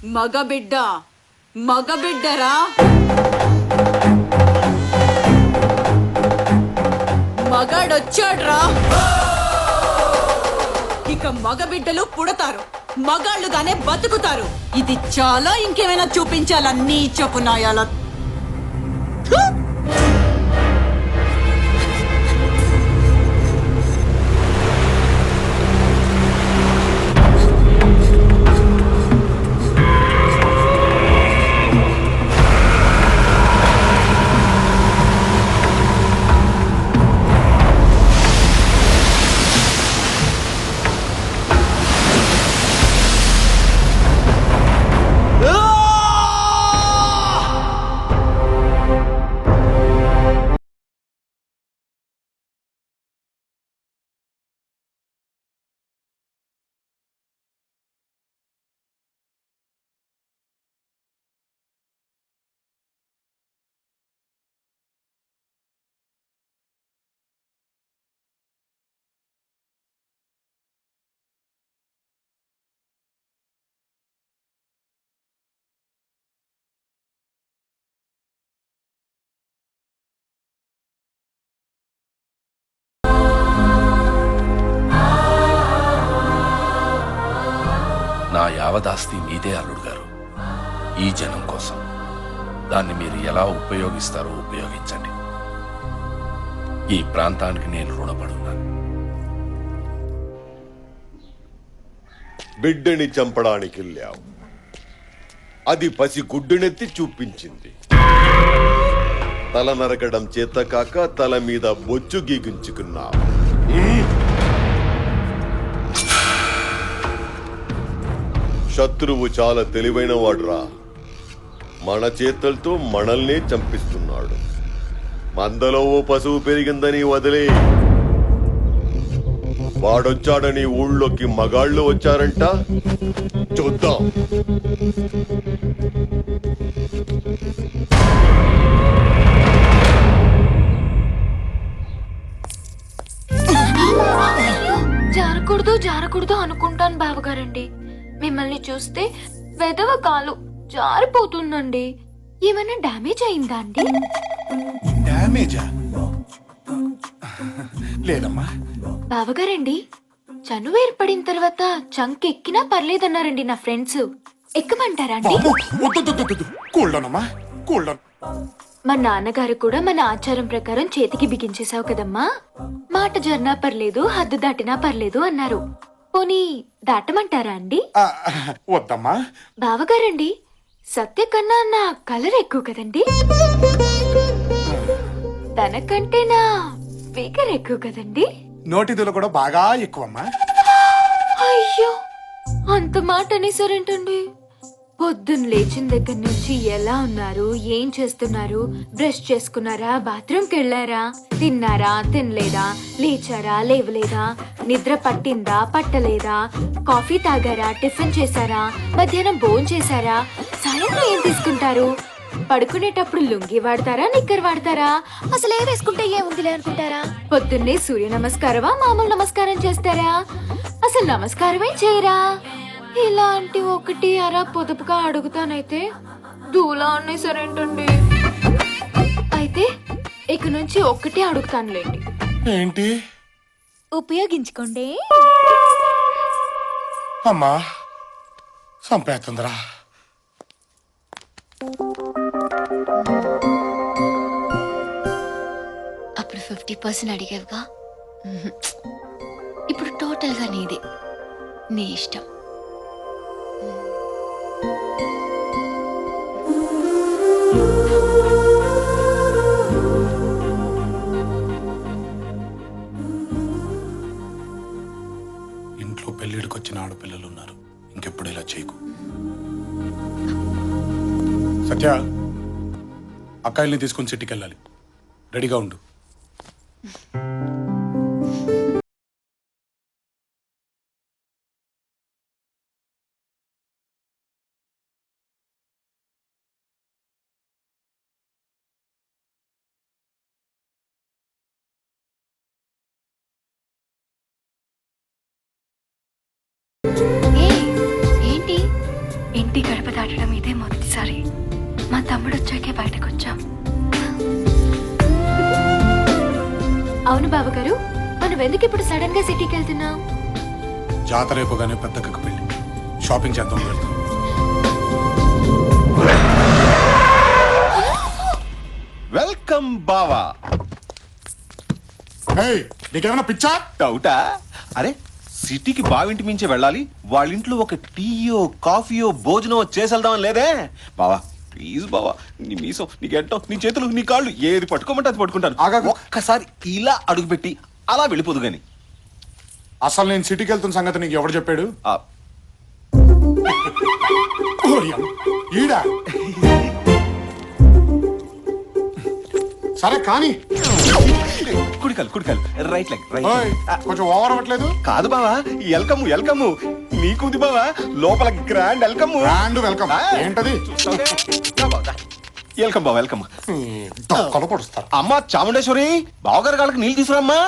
మగబిడ్డ మగబిడ్డరా, మగాడొచ్చాడ్రా. ఇక మగబిడ్డలు పుడతారు, మగాళ్ళుగానే బతుకుతారు. ఇది చాలా, ఇంకేమైనా చూపించాలా నీచపు నాయాల? నా యావదాస్తి మీదే అల్లుడు గారు. ఈ జనం కోసం దాన్ని మీరు ఎలా ఉపయోగిస్తారో ఉపయోగించండి. ఈ ప్రాంతానికి నేను రుణపడున్నాను. బిడ్డని చంపడానికి వెళ్ళావు, అది పసి గుడ్డునెత్తి చూపించింది. తల నరకడం చేత కాక తల మీద బొచ్చు గీగించుకున్నావు. శత్రువు చాలా తెలివైన వాడురా. మన చేతులతో మనల్నే చంపిస్తున్నాడు. మందలో ఓ పశువు పెరిగిందని వదిలే, వాడొచ్చాడని ఊళ్ళోకి మగాళ్ళు వచ్చారంట. చూద్దాం. జారకూడదు జారకూడదు అనుకుంటాను బావగారండి. మిమ్మల్ని చూస్తే వెదవ కాలు జారిపోతుందండి. ఏమైనా డ్యామేజ్ అయిందా అండి? డ్యామేజా? లేదమ్మా. బావగారండి, చనువు ఏర్పడిన తర్వాత చంక్ ఎక్కినా పర్లేదన్నారండి నా ఫ్రెండ్స్. ఎక్కమంటారా అండి? కూల్డోనమ్మా, కూల్డోన్. మా నాన్నగారు కూడా మన ఆచారం ప్రకారం చేతికి బిగించేశావు కదమ్మా, మాట జర్నా పర్లేదు, హద్దు దాటినా పర్లేదు అన్నారు. పోనీ దాటమంటారా అండి? వద్దమ్మా. బావగారండి, సత్య కన్నా నా కలర్ ఎక్కువ కదండి, తనకంటే నా ఫిగర్ ఎక్కువ కదండి. నోటిదులు కూడా బాగా ఎక్కువమ్మా. అయ్యో, అంత మాట అనేసారేంటండి? పొద్దున్న లేచిన దగ్గర నుంచి ఎలా ఉన్నారు, ఏం చేస్తున్నారు, బ్రష్ చేసుకున్నారా, బాత్రూమ్కి వెళ్ళారా, తిన్నారా, తినలేదా, లేచారా, లేవలేదా, నిద్ర పట్టిందా, పట్టలేదా, కాఫీ తాగారా, టిఫిన్ చేశారా, మధ్యాహ్నం భోజనం చేశారా, సాయంత్రం ఏం తీసుకుంటారు, పడుకునేటప్పుడు లుంగి వాడతారా, నిక్కర్ వాడతారా, అసలు ఏ వేసుకుంటే ఏముందిలే అనుకుంటారా, పొద్దున్నే సూర్య నమస్కారమా, మామూలు నమస్కారం చేస్తారా, అసలు నమస్కారమే చేయరా? ఇలాంటి ఒకటి అరా పొదుపుగా అడుగుతానైతే దూలా అనేసరేంటండి? అయితే ఇక నుంచి ఒక్కటే అడుగుతానులేండి. ఏంటి? ఉపయోగించుకోండి. అమ్మా సంపేతుందిరా. అప్పుడు 50% అడిగావుగా, ఇప్పుడు టోటల్ గా నీదే, నీ ఇష్టం. ఇంట్లో పెళ్లిడికి వచ్చిన ఆడపిల్లలు ఉన్నారు, ఇంకెప్పుడు ఇలా చేయకు. సత్య, అక్కాయిల్ని తీసుకుని సిటీకి వెళ్ళాలి, రెడీగా ఉండు. ఏంటి ఇంటి గడప దాటడం ఇదే మొదటిసారి. మా తమ్ముడు వచ్చాకే బయటకు వచ్చాం. అవును బావగారు, మనం ఎందుకు ఇప్పుడు సడన్ గా సిటీకి వెళ్తున్నాం? జాతర అయిపోగానే పెద్దక్కకు పెళ్ళి, షాపింగ్ చేద్దాం వెళ్తాం. వెల్కమ్ బావా. ఏయ్, నీకేమైనా పిచ్చా? డౌటా? అరే సిటీకి బావింటి మించే వెళ్ళాలి, వాళ్ళ ఇంట్లో ఒక టీయో కాఫీయో భోజనం చేసేద్దామని లేదే బావా. ప్లీజ్ బావా, నీ మీసం, నీ గెట్టం, నీ చేతులు, నీ కాళ్ళు ఏది పట్టుకోమంటే అది పట్టుకుంటాను. ఆగాగు. ఒక్కసారి ఇలా అడుగుపెట్టి అలా వెళ్ళిపోదు గాని. అసలు నేను సిటీకి వెళ్తున్న సంగతి నీకు ఎవరు చెప్పాడు? ఆ, ఓడియం. ఈడా సరే కానీ కుడికాలు కుడికాలు, రైట్ లెగ్ ఓయ్, రైట్. కొంచెం ఓవర్ అవ్వట్లేదు? కాదు బావా, వెల్కమ్ వెల్కమ్ నీకుంది బావా, లోపల గ్రాండ్ వెల్కమ్. గ్రాండ్ వెల్కమ్ ఏంటది? వెల్కమ్ బావా వెల్కమ్. దొక్కలు పొడుస్తారు. అమ్మా చాముండేశ్వరి, బావగారి కాళ్ళకి నీళ్ళు తీసుకురామ్మా.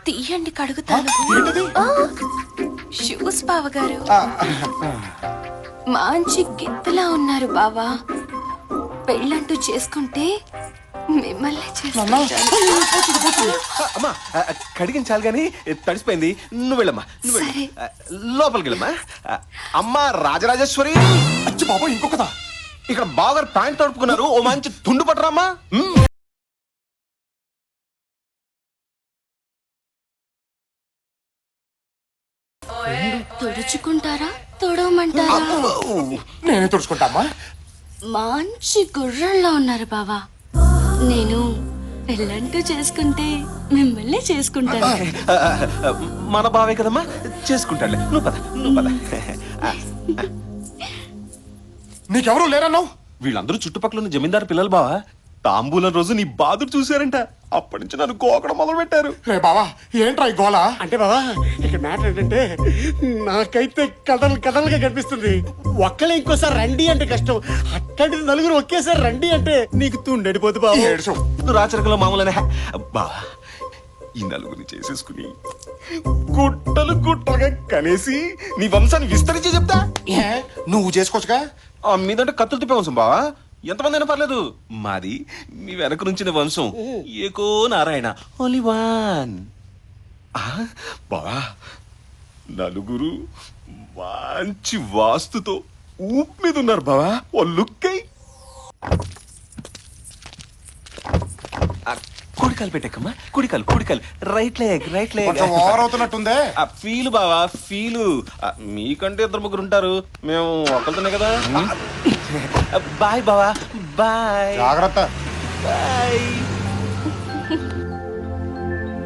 తీయండి కడుగుతాను. ఏంటది? షూస్ బావగారు. మంచి గిత్తలా ఉన్నారు బావా. పెళ్ళంటూ చేసుకుంటే మిమ్మల్ని చేసుకుంటాను. అమ్మా కడిగించాలి గాని తడిసిపోయింది. నువ్వు వెళ్ళమ్మా, నువ్వు వెళ్ళు. సరే. లోపలికి వెళ్ళమ్మా. అమ్మా రాజరాజేశ్వరి, అచ్చి బాబా, ఇంకొకదా? ఇక్కడ బావగారు ప్యాంట్ తడుపుకున్నారు, ఓ మంచి తుండు పట్టరామ్మా. తుడుచుకుంటారా తొడవమంటారా? నేనే తుడుచుకుంటామా? మంచి గుర్రంలో ఉన్నారు బావా. నేను పెళ్ళంటూ చేసుకుంటే మిమ్మల్ని చేసుకుంటాను. మన బావే కదమ్మా, చేసుకుంటాడులే. నువ్వు పద, నువ్వు పద. నీకెవరు లేరన్నావు? వీళ్ళందరూ చుట్టుపక్కల ఉన్న జమీందారు పిల్లలు బావా. తాంబూలం రోజు నీ బాధలు చూశారంట, అప్పటి నుంచి నన్ను గోకడం మొదలు పెట్టారు. రే బావా, ఏంట్రా ఈ గోల? అంటే బాబా, ఇక్కడ మ్యాటర్ ఏంటంటే నాకైతే కథలుగా కనిపిస్తుంది. ఒక్కలే ఇంకోసారి రండి అంటే కష్టం, అట్లాంటిది నలుగురు ఒకేసారి రండి అంటే నీకు తుండడిపోదు బాబు. ఏడుచు. రాచరికలో మామూలనే బావా. ఈ నలుగురిని చేసేసుకుని గుట్టలు గుట్టలుగా కనేసి నీ వంశాన్ని విస్తరించి చెప్తా. ఏ, నువ్వు చేసుకోవచ్చుగా? మీదంటే కత్తులు తిప్పే వంశం బావా, ఎంతమంది అయినా పర్లేదు. మాది మీ వెనక నుంచిన వంశం, ఏకో నారాయణ, ఓన్లీ వన్. బావా, నలుగురు మంచి వాస్తుతో ఊపు మీద ఉన్నారు బావా. ఓ లుక్ అయి కుడికాలు పెట్టకమ్మా, కుడికాలు కుడికాలు, రైట్ లెగ్ రైట్ లెగ్. కొంచెం ఓవర్ అవుతున్నట్టుందే. ఫీలు బావా ఫీలు. మీకంటే ఇద్దరు ముగ్గురు ఉంటారు, మేము ఒకరితోనే కదా. బాయ్ బావా, బాయ్. జాగ్రత్త. బాయ్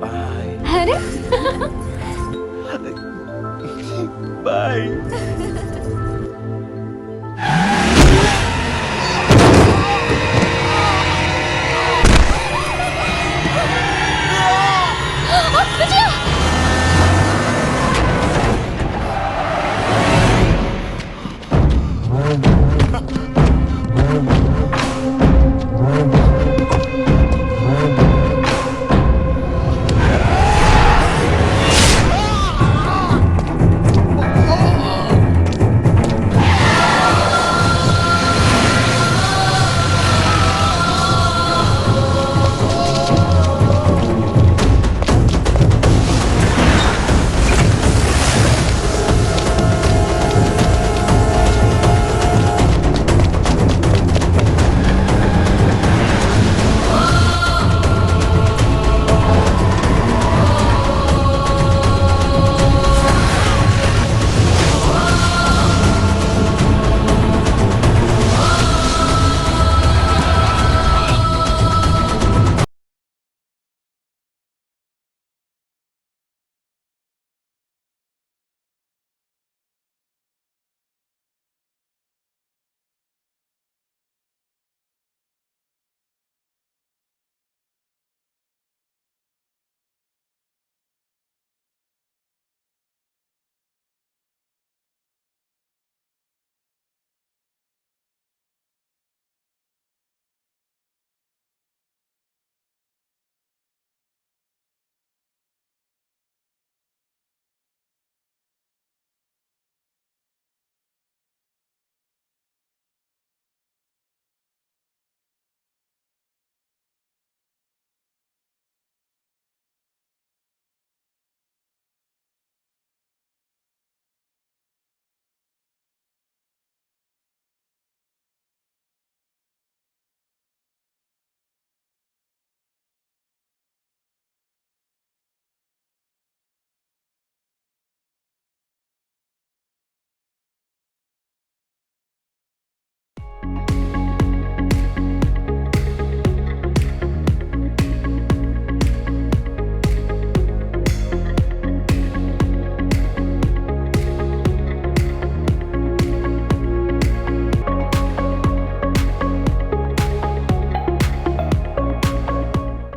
బాయ్ అరే బాయ్.